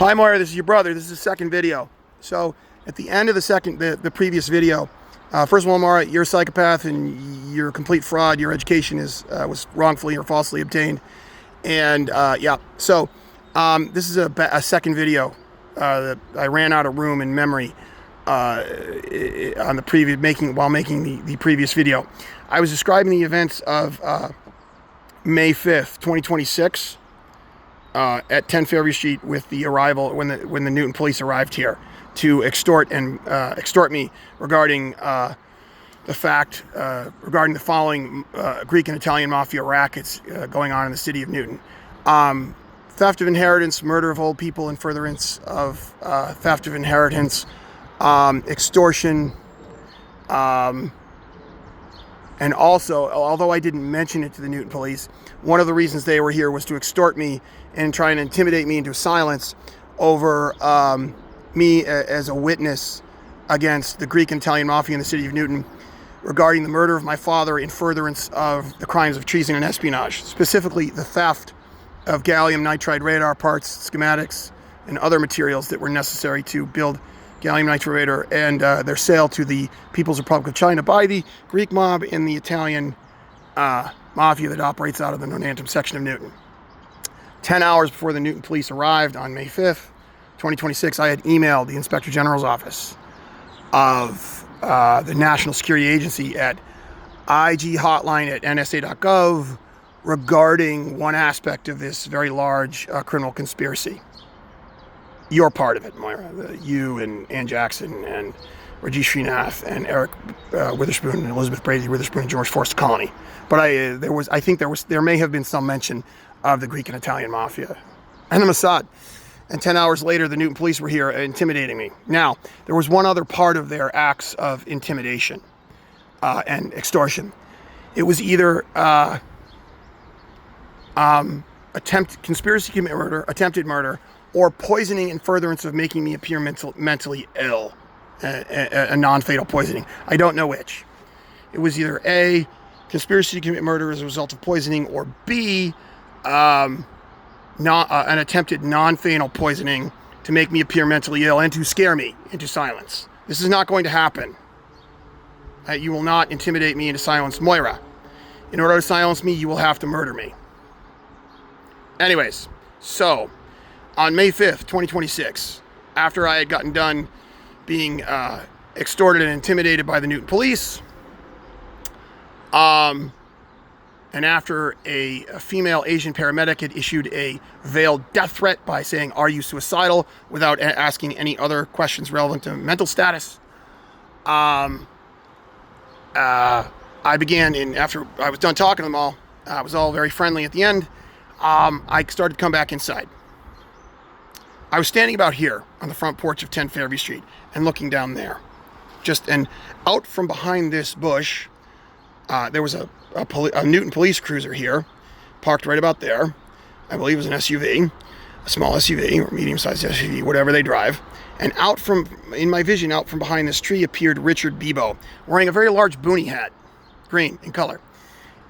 Hi Moira, this is your brother. This is the second video. So at the end of the previous video, first of all, Moira, you're a psychopath and you're a complete fraud. Your education was wrongfully or falsely obtained. And yeah, so this is a second video that I ran out of room in memory on the previous while making the previous video. I was describing the events of May 5th, 2026. At 10 Fairview Street with the arrival when the Newton police arrived here to extort me regarding the following Greek and Italian mafia rackets going on in the city of Newton: theft of inheritance, murder of old people in furtherance of theft of inheritance, extortion, and also, although I didn't mention it to the Newton police, one of the reasons they were here was to extort me and try and intimidate me into silence over me as a witness against the Greek and Italian mafia in the city of Newton regarding the murder of my father in furtherance of the crimes of treason and espionage, specifically the theft of gallium nitride radar parts, schematics, and other materials that were necessary to build gallium nitride radar, and their sale to the People's Republic of China by the Greek mob and the Italian mafia that operates out of the Northampton section of Newton. 10 hours before the Newton police arrived on May 5th, 2026, I had emailed the Inspector General's office of the National Security Agency at ighotline@nsa.gov regarding one aspect of this very large criminal conspiracy. You're part of it, Moira. You and Ann Jackson and Rajesh Srinath and Eric Witherspoon and Elizabeth Brady Witherspoon and George Forrest Colony. But there may have been some mention of the Greek and Italian mafia and the Mossad. And 10 hours later, the Newton police were here intimidating me. Now, there was one other part of their acts of intimidation and extortion. It was either conspiracy to commit murder, attempted murder, or poisoning in furtherance of making me appear mentally ill, a non-fatal poisoning. I don't know which. It was either A, conspiracy to commit murder as a result of poisoning, or B, an attempted non-fatal poisoning to make me appear mentally ill and to scare me into silence. This is not going to happen. You will not intimidate me into silence, Moira. In order to silence me, you will have to murder me. Anyways, so on May 5th, 2026, after I had gotten done being extorted and intimidated by the Newton police, and after a female Asian paramedic had issued a veiled death threat by saying, "Are you suicidal?" without asking any other questions relevant to mental status, I began, after I was done talking to them all, I was all very friendly at the end, I started to come back inside. I was standing about here on the front porch of 10 Fairview Street and looking down there. And out from behind this bush, there was a Newton police cruiser here, parked right about there. I believe it was an SUV, a small SUV or medium-sized SUV, whatever they drive. And in my vision, out from behind this tree appeared Richard Bebo, wearing a very large boonie hat, green in color.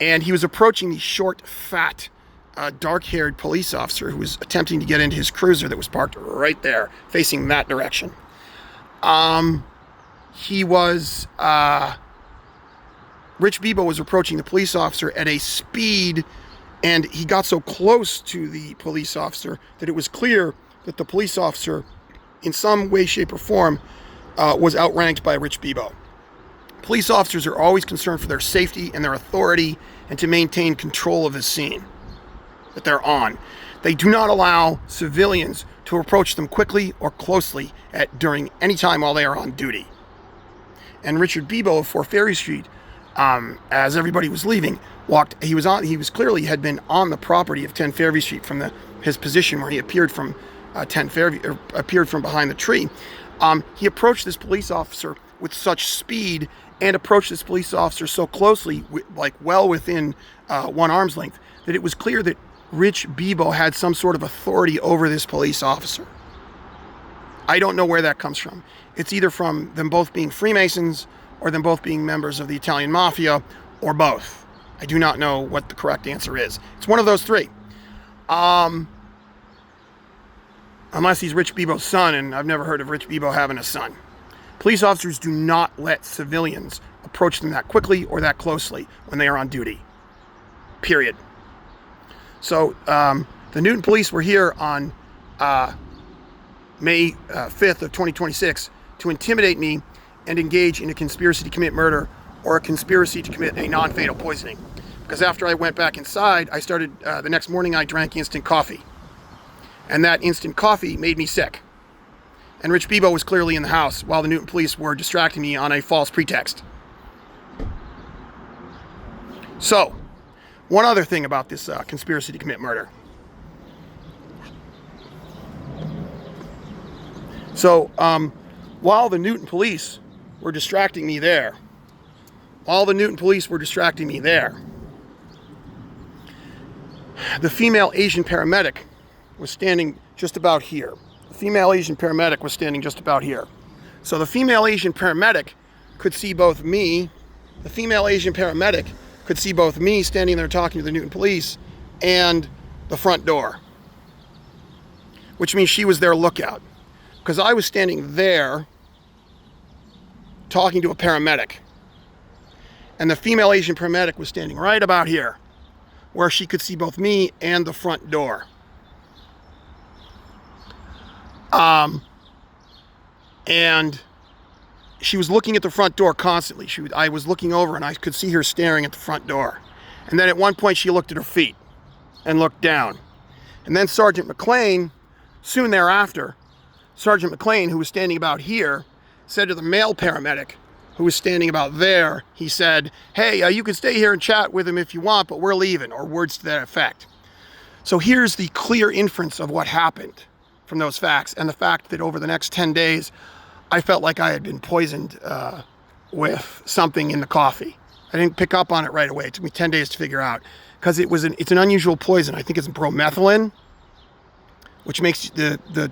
And he was approaching the short, fat, dark-haired police officer who was attempting to get into his cruiser that was parked right there, facing that direction. Rich Bebo was approaching the police officer at a speed, and he got so close to the police officer that it was clear that the police officer, in some way, shape, or form, was outranked by Rich Bebo. Police officers are always concerned for their safety and their authority and to maintain control of the scene that they're on. They do not allow civilians to approach them quickly or closely during any time while they are on duty. And Richard Bebo of 4 Fairview Street, as everybody was leaving, he had been on the property of 10 Fairview Street from his position where he appeared from 10 Fairview, or appeared from behind the tree. He approached this police officer with such speed and approached this police officer so closely, like well within one arm's length, that it was clear that Rich Bebo had some sort of authority over this police officer. I don't know where that comes from. It's either from them both being Freemasons or them both being members of the Italian mafia, or both. I do not know what the correct answer is. It's one of those three. unless he's Rich Bebo's son, and I've never heard of Rich Bebo having a son. Police officers do not let civilians approach them that quickly or that closely when they are on duty. Period. So the Newton police were here on May 5th of 2026 to intimidate me and engage in a conspiracy to commit murder or a conspiracy to commit a non-fatal poisoning. Because after I went back inside, I started, the next morning I drank instant coffee. And that instant coffee made me sick. And Rich Bebo was clearly in the house while the Newton police were distracting me on a false pretext. So, one other thing about this conspiracy to commit murder. So, while the Newton police were distracting me there, the female Asian paramedic was standing just about here. The female Asian paramedic was standing just about here. So the female Asian paramedic could see both me, standing there talking to the Newton police and the front door, which means she was their lookout. Because I was standing there talking to a paramedic, and the female Asian paramedic was standing right about here, where she could see both me and the front door. And she was looking at the front door constantly. I was looking over and I could see her staring at the front door. And then at one point she looked at her feet and looked down. And then Sergeant McLean, soon thereafter, Sergeant McLean, who was standing about here, said to the male paramedic, who was standing about there, he said, "Hey, you can stay here and chat with him if you want, but we're leaving," or words to that effect. So here's the clear inference of what happened from those facts, and the fact that over the next 10 days, I felt like I had been poisoned with something in the coffee. I didn't pick up on it right away. It took me 10 days to figure out, because it's an unusual poison. I think it's bromethylene, which makes the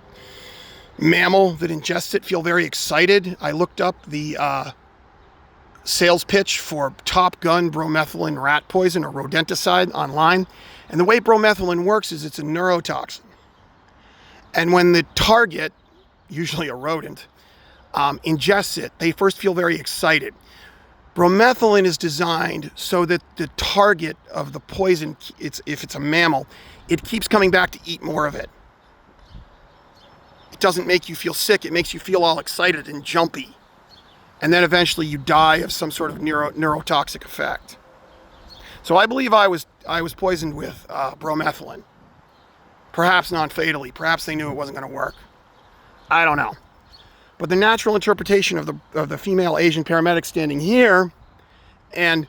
mammal that ingests it feel very excited. I looked up the sales pitch for Top Gun bromethylene rat poison, or rodenticide, online. And the way bromethylene works is it's a neurotoxin. And when the target, usually a rodent, ingests it, they first feel very excited. Bromethylene is designed so that the target of the poison, if it's a mammal, it keeps coming back to eat more of it. It doesn't make you feel sick. It makes you feel all excited and jumpy. And then eventually you die of some sort of neurotoxic effect. So I believe I was poisoned with bromethylene. Perhaps non-fatally. Perhaps they knew it wasn't going to work. I don't know. But the natural interpretation of the female Asian paramedic standing here, and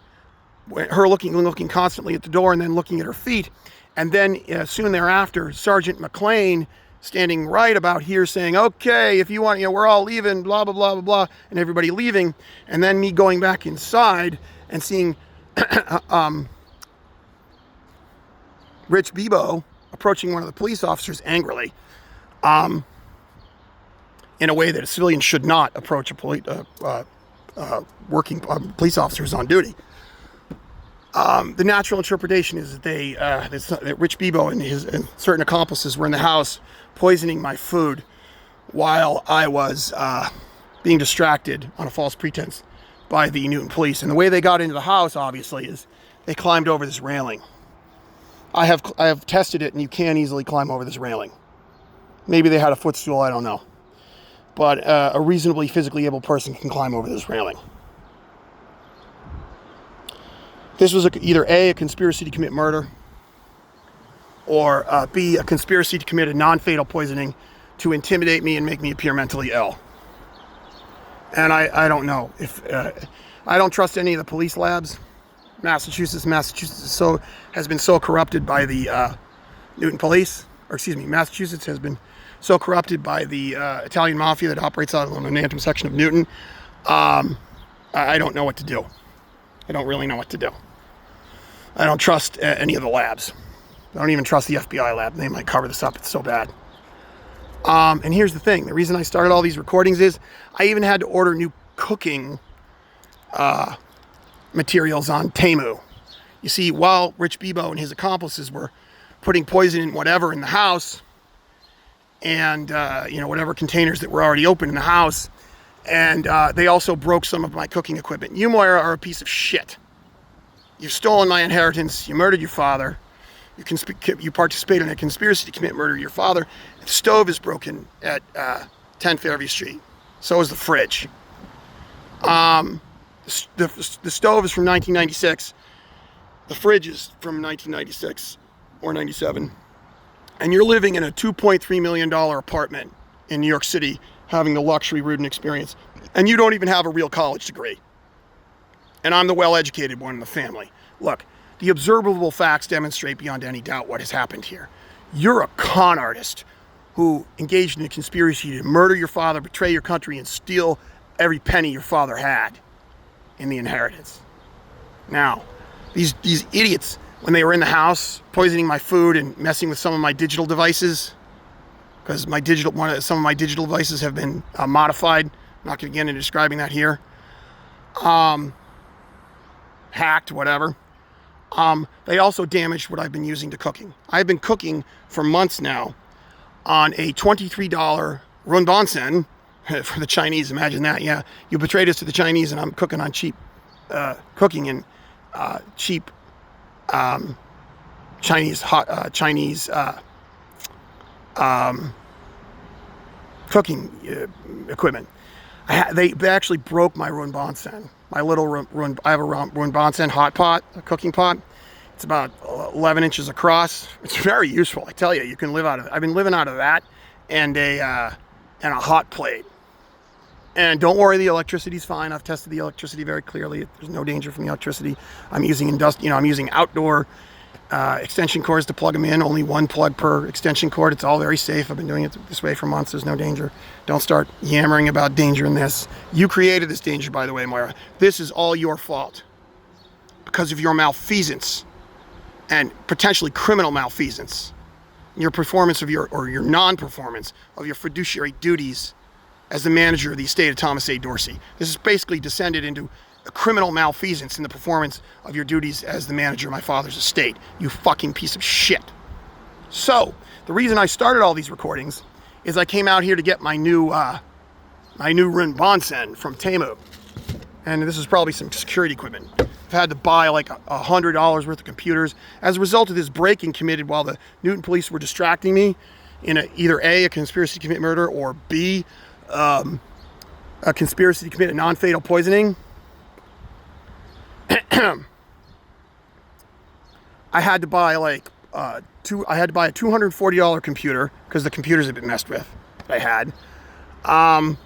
her looking constantly at the door and then looking at her feet, and then soon thereafter, Sergeant McLean standing right about here saying, "Okay, if you want, we're all leaving, blah, blah, blah, blah, blah," and everybody leaving, and then me going back inside and seeing Rich Bebo approaching one of the police officers angrily, in a way that a civilian should not approach working police officers on duty. The natural interpretation is that that Rich Bebo and certain accomplices were in the house poisoning my food while I was being distracted on a false pretense by the Newton police. And the way they got into the house, obviously, is they climbed over this railing. I have tested it, and you can easily climb over this railing. Maybe they had a footstool, I don't know. But a reasonably physically able person can climb over this railing. This was either A, a conspiracy to commit murder, or B, a conspiracy to commit a non-fatal poisoning to intimidate me and make me appear mentally ill. And I don't know. I don't trust any of the police labs. Massachusetts has been so corrupted by the Newton police, Massachusetts has been so corrupted by the Italian mafia that operates out of the Nonantum section of Newton. I don't know what to do. I don't really know what to do. I don't trust any of the labs. I don't even trust the FBI lab. They might cover this up. It's so bad. And here's the thing. The reason I started all these recordings is I even had to order new cooking materials on Temu. You see, while Rich Bebo and his accomplices were putting poison in whatever in the house, and whatever containers that were already open in the house. And they also broke some of my cooking equipment. You, Moira, are a piece of shit. You've stolen my inheritance. You murdered your father. You participated in a conspiracy to commit murder to your father. The stove is broken at 10 Fairview Street. So is the fridge. The stove is from 1996. The fridge is from 1996 or 97. And you're living in a $2.3 million apartment in New York City, having the luxury Rudin experience. And you don't even have a real college degree. And I'm the well-educated one in the family. Look, the observable facts demonstrate beyond any doubt what has happened here. You're a con artist who engaged in a conspiracy to murder your father, betray your country, and steal every penny your father had in the inheritance. Now, these idiots, when they were in the house, poisoning my food and messing with some of my digital devices, because some of my digital devices have been modified. I'm not going to get into describing that here. Hacked, whatever. They also damaged what I've been using to cooking. I've been cooking for months now on a $23 runbansen for the Chinese. Imagine that. Yeah, you betrayed us to the Chinese, and I'm cooking on cheap cooking and cheap Chinese cooking equipment. They actually broke my runbansen. My little I have a runbansen hot pot, a cooking pot. It's about 11 inches across. It's very useful, I tell you. You can live out of it. I've been living out of that and a hot plate. And don't worry, the electricity's fine. I've tested the electricity very clearly. There's no danger from the electricity. I'm using I'm using outdoor extension cords to plug them in. Only one plug per extension cord. It's all very safe. I've been doing it this way for months. There's no danger. Don't start yammering about danger in this. You created this danger, by the way, Moira. This is all your fault because of your malfeasance and potentially criminal malfeasance. Your performance of your non-performance of your fiduciary duties as the manager of the estate of Thomas A. Dorsey. This is basically descended into a criminal malfeasance in the performance of your duties as the manager of my father's estate. You fucking piece of shit. So, the reason I started all these recordings is I came out here to get my new runbansen from Temu. And this is probably some security equipment. I've had to buy like $100 worth of computers as a result of this break-in committed while the Newton police were distracting me in either A, conspiracy to commit murder, or B, a conspiracy to commit a non-fatal poisoning. I had to buy a $240 computer because the computers had been messed with. I had a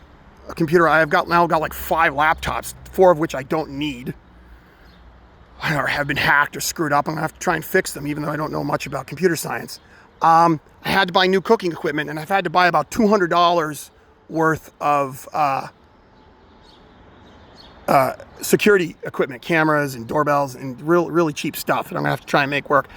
computer. I've now got like 5 laptops, 4 of which I don't need, or have been hacked or screwed up. I'm gonna have to try and fix them, even though I don't know much about computer science. I had to buy new cooking equipment, and I've had to buy about $200 worth of security equipment, cameras and doorbells and really cheap stuff that I'm gonna have to try and make work.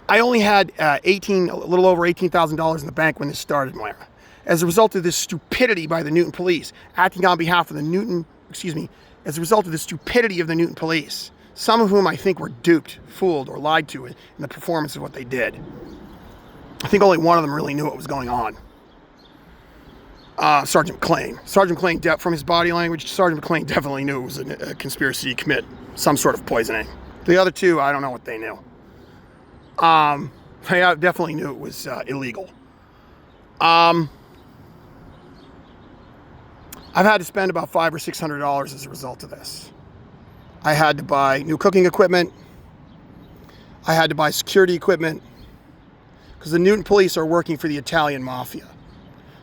I only had a little over $18,000 in the bank when this started, Moira. As a result of this stupidity by the Newton police, acting on behalf of as a result of the stupidity of the Newton police, some of whom I think were duped, fooled, or lied to in the performance of what they did. I think only one of them really knew what was going on. Sergeant McClain. Sergeant McClain, from his body language, Sergeant McClain definitely knew it was a conspiracy to commit some sort of poisoning. The other two, I don't know what they knew. They definitely knew it was illegal. I've had to spend about $500 or $600 as a result of this. I had to buy new cooking equipment. I had to buy security equipment because the Newton police are working for the Italian mafia.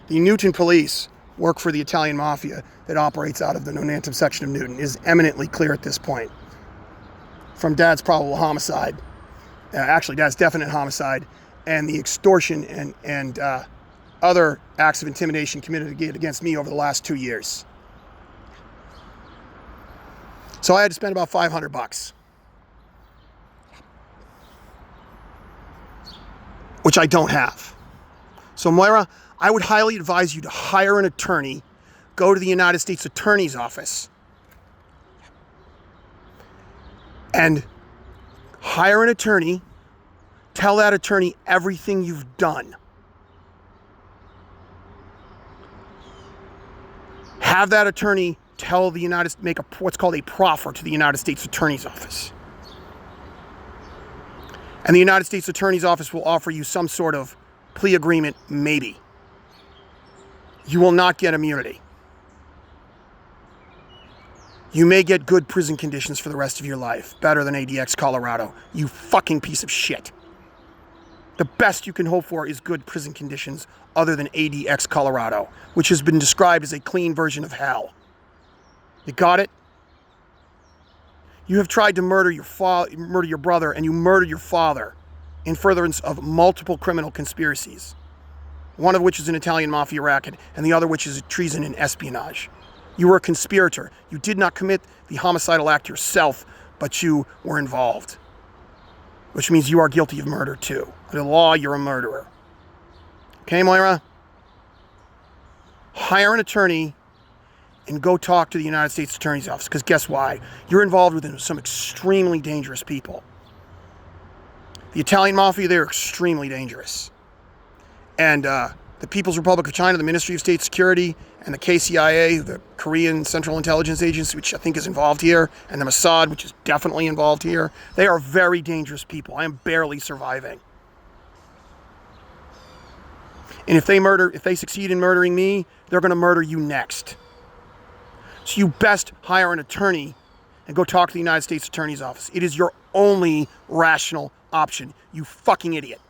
The Newton police work for the Italian mafia that operates out of the Nonantum section of Newton. Is eminently clear at this point. From Dad's probable homicide, actually Dad's definite homicide, and the extortion and other acts of intimidation committed against me over the last 2 years. So I had to spend about $500, which I don't have. So Moira, I would highly advise you to hire an attorney, go to the United States Attorney's Office, and hire an attorney, tell that attorney everything you've done. Have that attorney tell the make what's called a proffer to the United States Attorney's Office. And the United States Attorney's Office will offer you some sort of plea agreement, maybe. You will not get immunity. You may get good prison conditions for the rest of your life, better than ADX Colorado. You fucking piece of shit. The best you can hope for is good prison conditions other than ADX Colorado, which has been described as a clean version of hell. You got it? You have tried to murder your brother, and you murdered your father in furtherance of multiple criminal conspiracies, one of which is an Italian mafia racket, and the other which is treason and espionage. You were a conspirator. You did not commit the homicidal act yourself, but you were involved, which means you are guilty of murder too. Under the law, you're a murderer. Okay, Moira? Hire an attorney and go talk to the United States Attorney's Office, because guess why? You're involved with some extremely dangerous people. The Italian mafia, they're extremely dangerous. And the People's Republic of China, the Ministry of State Security, and the KCIA, the Korean Central Intelligence Agency, which I think is involved here, and the Mossad, which is definitely involved here, they are very dangerous people. I am barely surviving. And if they succeed in murdering me, they're going to murder you next. So you best hire an attorney and go talk to the United States Attorney's Office. It is your only rational option, you fucking idiot.